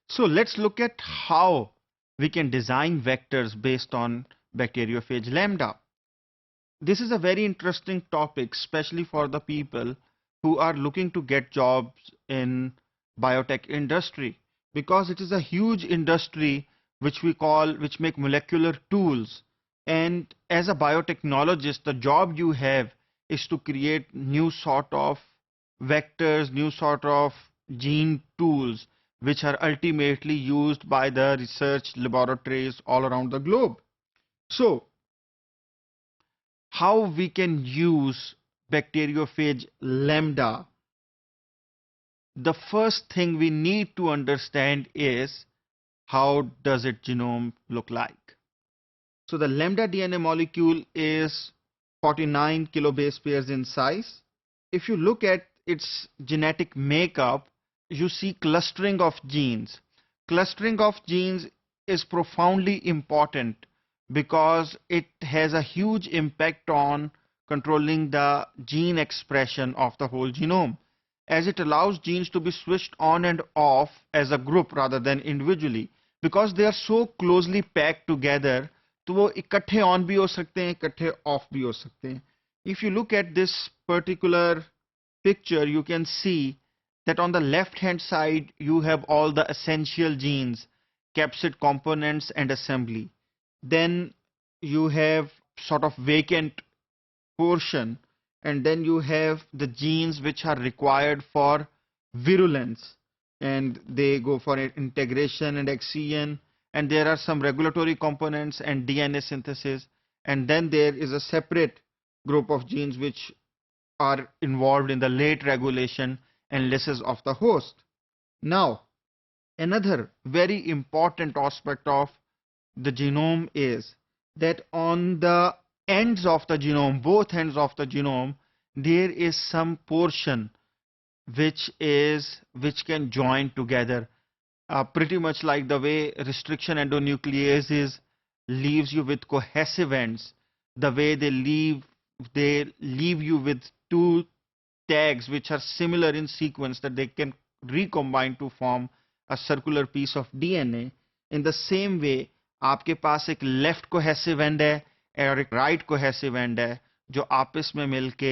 So let's look at how we can design vectors based on bacteriophage lambda. This is a very interesting topic, especially for the people who are looking to get jobs in biotech industry, because it is a huge industry which make molecular tools. And as a biotechnologist, the job you have is to create new sort of vectors, new sort of gene tools, which are ultimately used by the research laboratories all around the globe. So how we can use bacteriophage lambda, the first thing we need to understand is how does its genome look like. So the lambda DNA molecule is 49 kilobase pairs in size. If you look at its genetic makeup, you see clustering of genes. Clustering of genes is profoundly important because it has a huge impact on controlling the gene expression of the whole genome, as it allows genes to be switched on and off as a group rather than individually, because they are so closely packed together. तो वो इकट्ठे on भी हो सकते हैं, इकट्ठे off भी हो सकते हैं. If you look at this particular picture, you can see that on the left hand side you have all the essential genes, capsid components and assembly. Then you have sort of vacant portion, and then you have the genes which are required for virulence, and they go for integration and excision, and there are some regulatory components and DNA synthesis, and then there is a separate group of genes which are involved in the late regulation and lysis of the host. Now, another very important aspect of the genome is that on the ends of the genome, both ends of the genome, there is some portion which can join together, pretty much like the way restriction endonucleases leaves you with cohesive ends, the way they leave you with two tags which are similar in sequence that they can recombine to form a circular piece of DNA. In the same way, आपके पास एक left cohesive and है और एक right cohesive and है जो आपस में मिलके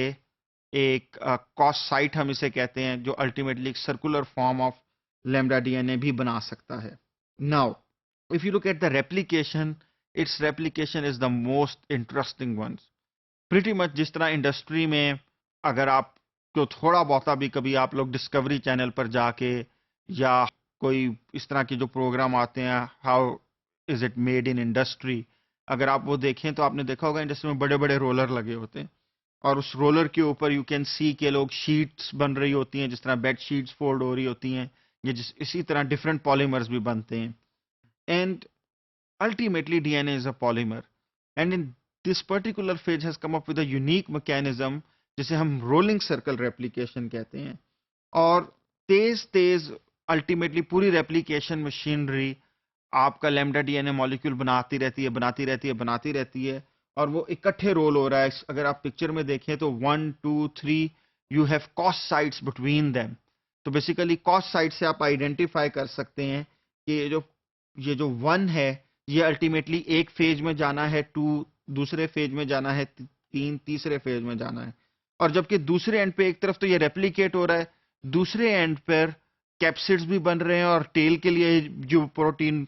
एक कॉस साइट हम इसे कहते हैं, जो अल्टीमेटली एक circular form of lambda DNA भी बना सकता है. Now if you look at the replication, it's replication is the most interesting one. Pretty much जिस तरह इंडस्ट्री में अगर आप तो थोड़ा बहुता भी कभी आप लोग डिस्कवरी चैनल पर जाके या कोई इस तरह के जो प्रोग्राम आते हैं, how is it made in industry, अगर आप वो देखें तो आपने देखा होगा इंडस्ट्री में बड़े बड़े रोलर लगे होते हैं और उस रोलर के ऊपर यू कैन सी के लोग शीट्स बन रही होती हैं, जिस तरह बेड शीट्स फोल्ड हो रही होती हैं, या इसी तरह डिफरेंट पॉलीमर्स भी बनते हैं. And ultimately DNA is a polymer, and in this particular phase has come up with a unique mechanism जिसे हम रोलिंग सर्कल रेप्लिकेशन कहते हैं. और तेज तेज अल्टीमेटली पूरी रेप्लिकेशन मशीनरी आपका लैम्डा डीएनए मॉलिक्यूल बनाती रहती है, बनाती रहती है, बनाती रहती है, और वो इकट्ठे रोल हो रहा है. अगर आप पिक्चर में देखें तो 1 2 3 you have cos sites between them. तो बेसिकली कॉस साइट से आप आइडेंटिफाई कर सकते हैं कि ये जो 1 है ये अल्टीमेटली एक फेज में जाना है, 2 दूसरे फेज में जाना है, 3 तीसरे फेज में जाना है. और जबकि दूसरे एंड पे एक तरफ तो ये रेप्लिकेट हो रहा है, दूसरे एंड पर कैप्सिड्स भी बन रहे हैं और टेल के लिए जो प्रोटीन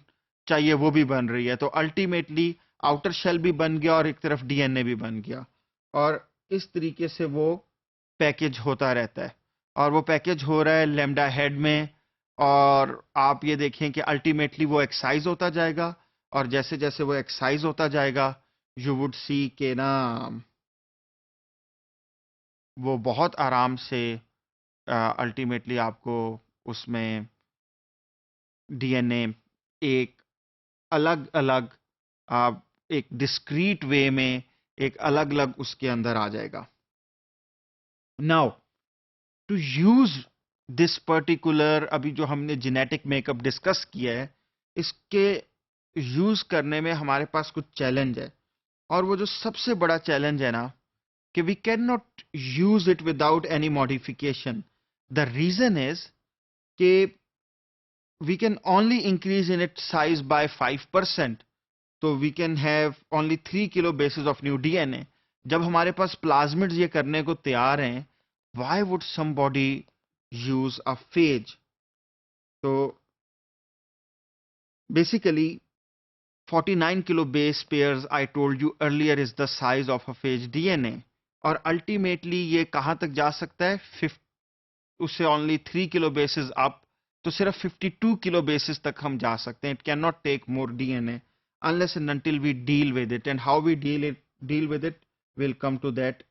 चाहिए वो भी बन रही है. तो अल्टीमेटली आउटर शेल भी बन गया और एक तरफ डीएनए भी बन गया, और इस तरीके से वो पैकेज होता रहता है. और वो पैकेज हो रहा है लैम्डा हेड में, और आप ये देखें कि अल्टीमेटली वो एक्साइज होता जाएगा, और जैसे जैसे वो एक्साइज होता जाएगा यू वुड सी के ना वो बहुत आराम से अल्टीमेटली आपको उसमें डीएनए एक अलग अलग एक डिस्क्रीट वे में एक अलग अलग उसके अंदर आ जाएगा. Now to use this particular, अभी जो हमने जेनेटिक मेकअप डिस्कस किया है, इसके यूज करने में हमारे पास कुछ चैलेंज है. और वो जो सबसे बड़ा चैलेंज है ना, कि we can not use it without any modification. The reason is कि we can only increase in its size by 5%. So we can have only 3 kilo bases of new DNA. जब हमारे पास प्लाज्मिड्स ये करने को तैयार हैं, why would somebody use a phage? So basically 49 kilo base pairs I told you earlier is the size of a phage DNA. और ultimately ये कहाँ तक जा सकता है? उससे only 3 kilo bases up, तो सिर्फ 52 kilo bases तक हम जा सकते हैं. It cannot take more DNA unless and until we deal with it. And how we deal with it, we'll come to that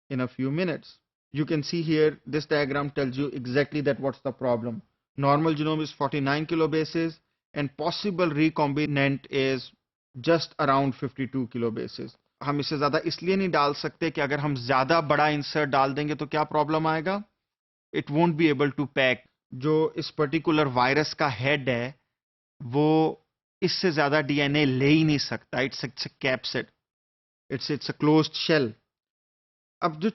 in a few minutes. You can see here, this diagram tells you exactly that what's the problem. Normal genome is 49 kilo bases and possible recombinant is just around 52 kilo bases. हम इसे ज्यादा इसलिए नहीं डाल सकते कि अगर हम ज्यादा बड़ा इंसर्ट डाल देंगे तो क्या प्रॉब्लम आएगा? It won't be able to pack. जो इस पर्टिकुलर वायरस का हेड है वो इससे ज्यादा डीएनए ले ही नहीं सकता. It's capsid, it's a closed shell. अब जो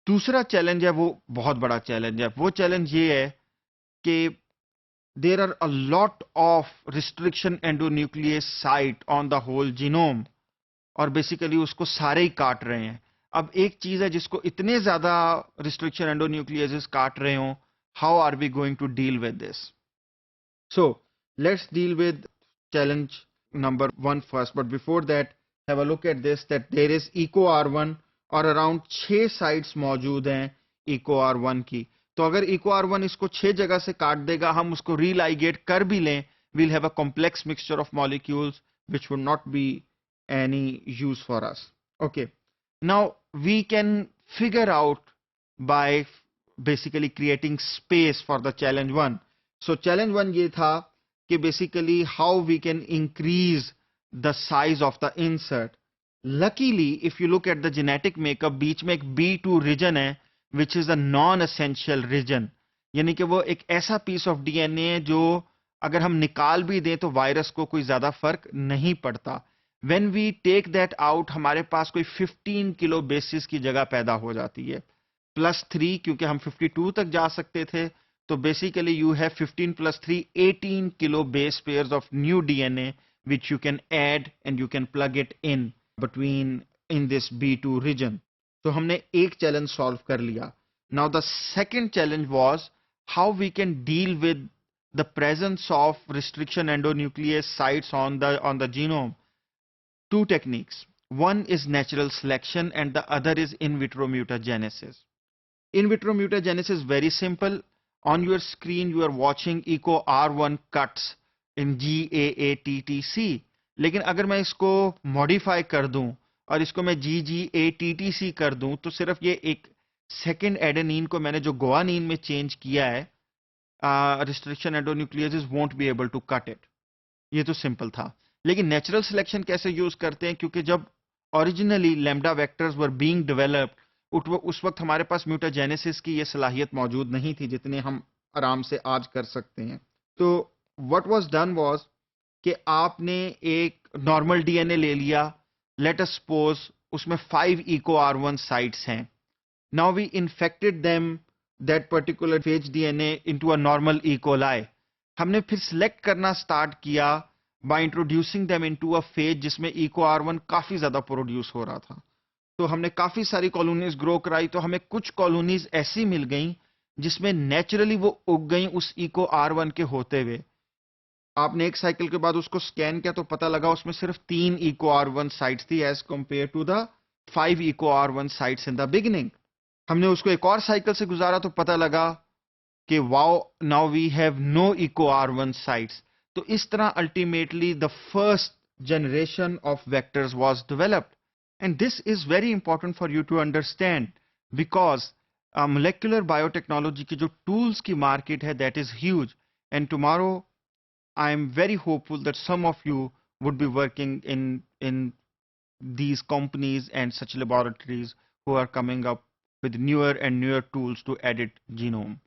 दूसरा चैलेंज है वो बहुत बड़ा चैलेंज है. वो चैलेंज ये है कि there are a lot of restriction endonuclease site on the whole genome और बेसिकली उसको सारे ही काट रहे हैं. अब एक चीज है जिसको इतने ज्यादा रिस्ट्रिक्शन एंडोन्यूक्लियसेस काट रहे हो, how are we going to deal with this? So let's deal with challenge number 1 first. But before that have a look at this, that there is eco R1 और अराउंड 6 साइट्स मौजूद हैं eco R1 की. तो अगर eco R1 इसको 6 जगह से काट देगा, हम उसको रीलाइगेट कर भी लें, we'll have a complex mixture of molecules which would not be any use for us. Okay, now we can figure out by basically creating space for the challenge 1. So challenge 1 ये था कि basically how we can increase the size of the insert. Luckily if you look at the genetic makeup, बीच में एक B2 region है which is a non-essential region. यानी कि वो एक ऐसा piece of DNA है जो अगर हम निकाल भी दें तो वायरस को कोई ज्यादा फर्क नहीं पड़ता. When we take that out, हमारे पास कोई 15 किलो बेसिस की जगह पैदा हो जाती है. +3 क्योंकि हम 52 तक जा सकते थे, तो basically you have 15 + 3, 18 kilo base pairs of new DNA which you can add and you can plug it in between in this B2 region. तो हमने एक challenge solve कर लिया. Now the second challenge was how we can deal with the presence of restriction endonuclease sites on the genome. Two techniques. One is natural selection and the other is in vitro mutagenesis. In vitro mutagenesis is very simple. On your screen you are watching eco R1 cuts in GAATTC. लेकिन अगर मैं इसको modify कर दूं और इसको मैं GGATTC कर दूं तो सिर्फ ये एक सेकेंड एडेनिन को मैंने जो गुआनिन में चेंज किया है, restriction endonucleases won't be able to cut it. ये तो सिंपल था. लेकिन नेचुरल सिलेक्शन कैसे यूज करते हैं? क्योंकि जब originally lambda vectors were being developed उस वक्त हमारे पास म्यूटाजेनेसिस की ये सलाहियत मौजूद नहीं थी जितने हम आराम से आज कर सकते हैं. तो व्हाट वाज डन वाज कि आपने एक नॉर्मल डीएनए ले लिया. लेट अस सपोज उसमें 5 इको R1 साइट्स हैं. Now we infected them that particular phage DNA into a normal E coli. हमने फिर सिलेक्ट करना स्टार्ट किया by introducing them into a phase जिसमें eco R1 काफी ज्यादा प्रोड्यूस हो रहा था. तो हमने काफी सारी कॉलोनीज ग्रो कराई. तो हमें कुछ कॉलोनीज ऐसी मिल गई जिसमें नेचुरली वो उग गई उस eco R1 के होते हुए. आपने एक साइकिल के बाद उसको स्कैन किया तो पता लगा उसमें सिर्फ 3 eco R1 साइट्स थी as compare to the 5 eco R1 sites in the beginning. हमने उसको एक और साइकिल से गुजारा तो पता लगा कि wow, now we have no eco R1 sites. तो इस तरह ultimately the first generation of vectors was developed. And this is very important for you to understand because molecular biotechnology की जो tools की market है that is huge. And tomorrow I am very hopeful that some of you would be working in these companies and such laboratories who are coming up with newer and newer tools to edit genome.